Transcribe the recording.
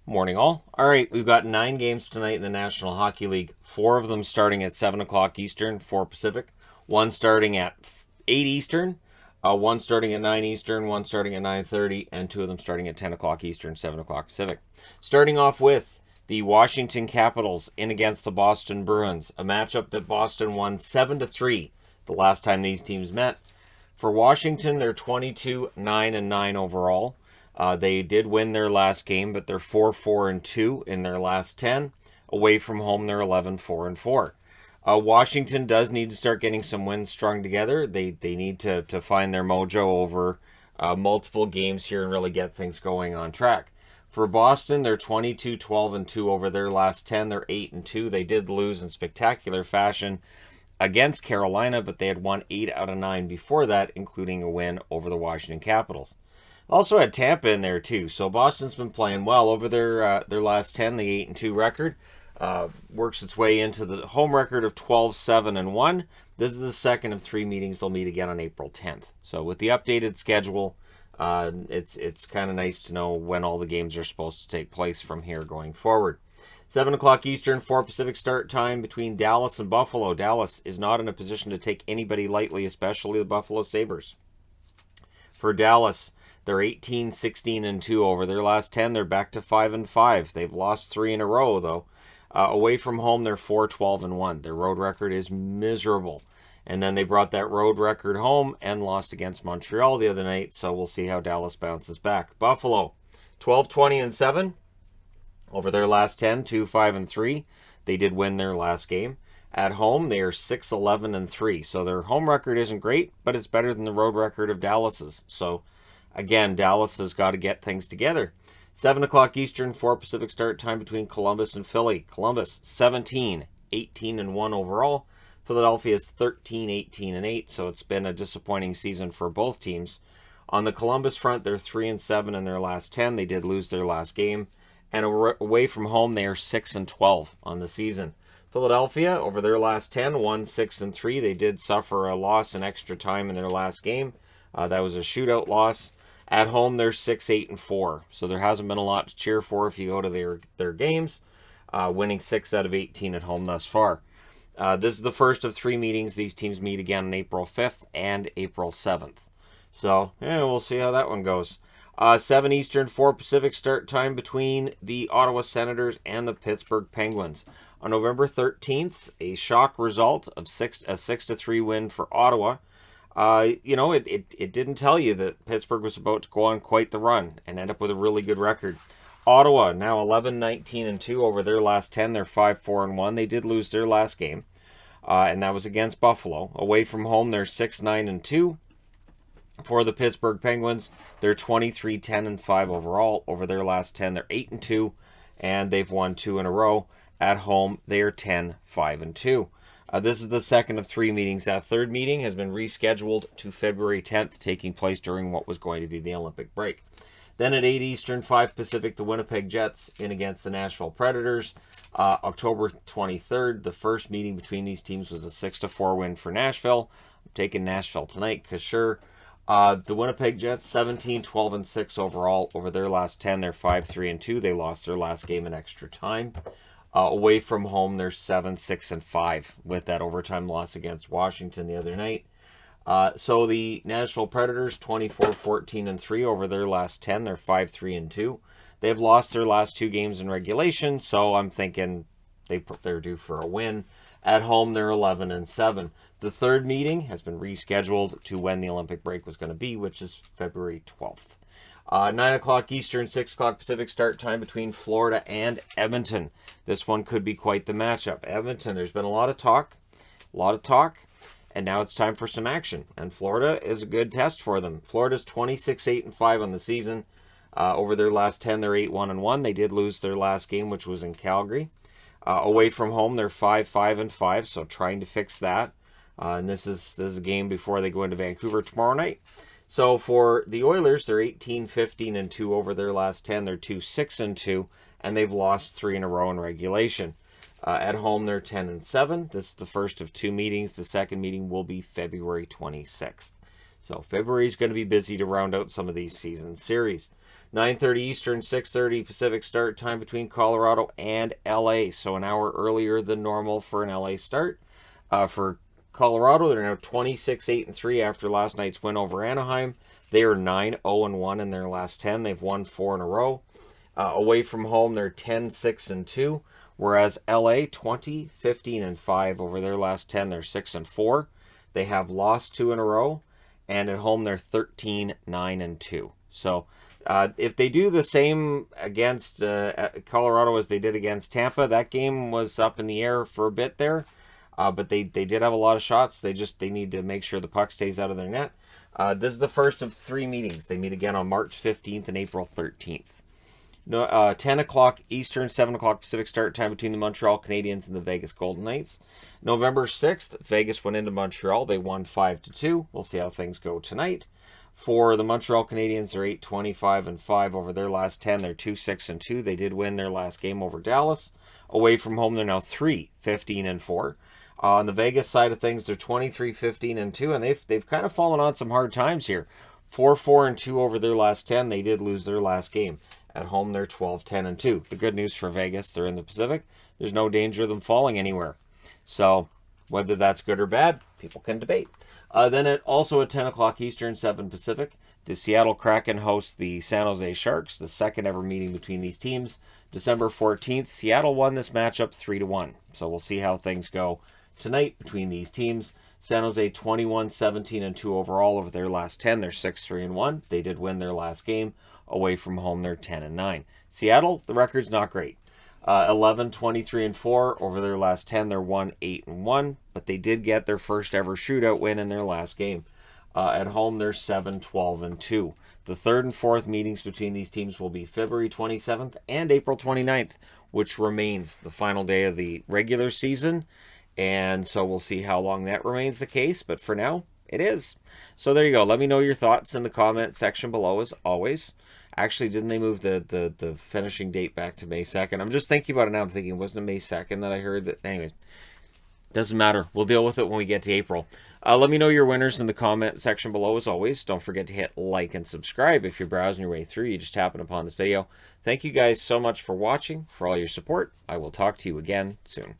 Morning, all. All right, we've got 9 games tonight in the National Hockey League. 4 of them starting at 7 o'clock Eastern, 4 Pacific. 1 starting at 8 Eastern, 1 starting at 9 Eastern, 1 starting at 9:30, and 2 of them starting at 10 o'clock Eastern, 7 o'clock Pacific. Starting off with the Washington Capitals in against the Boston Bruins, a matchup that Boston won 7-3 the last time these teams met. For Washington, they're 22-9-9 overall. They did win their last game, but they're 4-4-2 in their last 10. Away from home, they're 11-4-4. Washington does need to start getting some wins strung together. They need to find their mojo over multiple games here and really get things going on track. For Boston, they're 22-12-2 over their last 10. They're 8-2. They did lose in spectacular fashion against Carolina, but they had won 8 out of 9 before that, including a win over the Washington Capitals. Also had Tampa in there too, so Boston's been playing well over their last 10. The 8-2 record works its way into the home record of 12-7-1. This is the second of 3 meetings. They'll meet again on April 10th. So with the updated schedule, it's kind of nice to know when all the games are supposed to take place from here going forward. 7 o'clock Eastern, 4 Pacific start time between Dallas and Buffalo. Dallas is not in a position to take anybody lightly, especially the Buffalo Sabres. For Dallas, they're 18-16-2 over their last 10. They're back to 5-5. They've lost 3 in a row, though. Away from home, they're 4-12-1. Their road record is miserable. And then they brought that road record home and lost against Montreal the other night, so we'll see how Dallas bounces back. Buffalo, 12-20-7 over their last 10, 2-5-3. They did win their last game. At home, they are 6-11-3. So their home record isn't great, but it's better than the road record of Dallas's. So again, Dallas has got to get things together. 7 o'clock Eastern, 4 Pacific start time between Columbus and Philly. Columbus, 17-18-1 overall. Philadelphia is 13-18-8, so it's been a disappointing season for both teams. On the Columbus front, they're 3-7 in their last 10. They did lose their last game. And away from home, they are 6-12 on the season. Philadelphia, over their last 10, 1-6-3. They did suffer a loss in extra time in their last game. That was a shootout loss. At home, they're 6-8-4. So there hasn't been a lot to cheer for if you go to their games, winning 6 out of 18 at home thus far. This is the first of 3 meetings. These teams meet again on April 5th and April 7th. So, we'll see how that one goes. 7 Eastern, 4 Pacific start time between the Ottawa Senators and the Pittsburgh Penguins. On November 13th, a shock result of a 6-3 win for Ottawa. It didn't tell you that Pittsburgh was about to go on quite the run and end up with a really good record. Ottawa now 11-19-2 over their last 10. They're 5-4-1. They did lose their last game, and that was against Buffalo. Away from home, they're 6-9-2. For the Pittsburgh Penguins, they're 23-10-5 overall. Over their last 10, they're 8-2, and they've won 2 in a row. At home, they are 10-5-2. This is the second of 3 meetings. That third meeting has been rescheduled to February 10th, taking place during what was going to be the Olympic break. Then at 8 Eastern, 5 Pacific, the Winnipeg Jets in against the Nashville Predators. October 23rd, the first meeting between these teams was a 6-4 win for Nashville. I'm taking Nashville tonight because sure. The Winnipeg Jets, 17-12-6 overall. Over their last 10, they're 5-3-2. They lost their last game in extra time. Away from home, they're 7-6-5 with that overtime loss against Washington the other night. So the Nashville Predators, 24-14-3 over their last 10. They're 5-3-2. They've lost their last 2 games in regulation, so I'm thinking they're due for a win. At home, they're 11-7. The third meeting has been rescheduled to when the Olympic break was going to be, which is February 12th. 9 o'clock Eastern, 6 o'clock Pacific start time between Florida and Edmonton. This one could be quite the matchup. Edmonton, there's been a lot of talk, and now it's time for some action. And Florida is a good test for them. Florida's 26-8-5 on the season. Over their last 10, they're 8-1-1. They did lose their last game, which was in Calgary. Away from home, they're 5-5-5, so trying to fix that. And this is a game before they go into Vancouver tomorrow night. So for the Oilers, they're 18-15-2 over their last 10. They're 2-6-2, and they've lost 3 in a row in regulation. At home, they're 10-7. This is the first of 2 meetings. The second meeting will be February 26th. So February is going to be busy to round out some of these season series. 9:30 Eastern, 6:30 Pacific start time between Colorado and LA. So an hour earlier than normal for an LA start. For Colorado, they're now 26-8-3 after last night's win over Anaheim. They are 9-0-1 in their last 10. They've won 4 in a row. Away from home, they're 10-6-2. Whereas LA, 20-15-5 over their last 10. They're 6-4. They have lost 2 in a row. And at home, they're 13-9-2. So if they do the same against Colorado as they did against Tampa, that game was up in the air for a bit there. But they did have a lot of shots. They need to make sure the puck stays out of their net. This is the first of 3 meetings. They meet again on March 15th and April 13th. 10 o'clock Eastern, 7 o'clock Pacific start time between the Montreal Canadiens and the Vegas Golden Knights. November 6th, Vegas went into Montreal. They won 5-2. We'll see how things go tonight. For the Montreal Canadiens, they're 8-25-5 over their last 10. They're 2-6-2. They did win their last game over Dallas. Away from home, they're now 3-15-4. On the Vegas side of things, they're 23-15-2, and they've kind of fallen on some hard times here. 4-4-2 over their last 10. They did lose their last game. At home, they're 12-10-2. The good news for Vegas, they're in the Pacific. There's no danger of them falling anywhere. So whether that's good or bad, people can debate. Then also at 10 o'clock Eastern, 7 Pacific, the Seattle Kraken hosts the San Jose Sharks, the second ever meeting between these teams. December 14th, Seattle won this matchup 3-1. So we'll see how things go tonight between these teams. San Jose 21-17-2 overall over their last 10. They're 6-3-1. They did win their last game. Away from home, they're 10-9. Seattle, the record's not great. 11-23-4 over their last 10. They're 1-8-1, but they did get their first ever shootout win in their last game. At home, they're 7-12-2. The third and fourth meetings between these teams will be February 27th and April 29th, which remains the final day of the regular season. And so we'll see how long that remains the case. But for now, it is. So there you go. Let me know your thoughts in the comment section below, as always. Actually, didn't they move the finishing date back to May 2nd? I'm just thinking about it now. I'm thinking, wasn't it May 2nd that I heard that? Anyways, doesn't matter. We'll deal with it when we get to April. Let me know your winners in the comment section below, as always. Don't forget to hit like and subscribe if you're browsing your way through. You just happen upon this video. Thank you guys so much for watching, for all your support. I will talk to you again soon.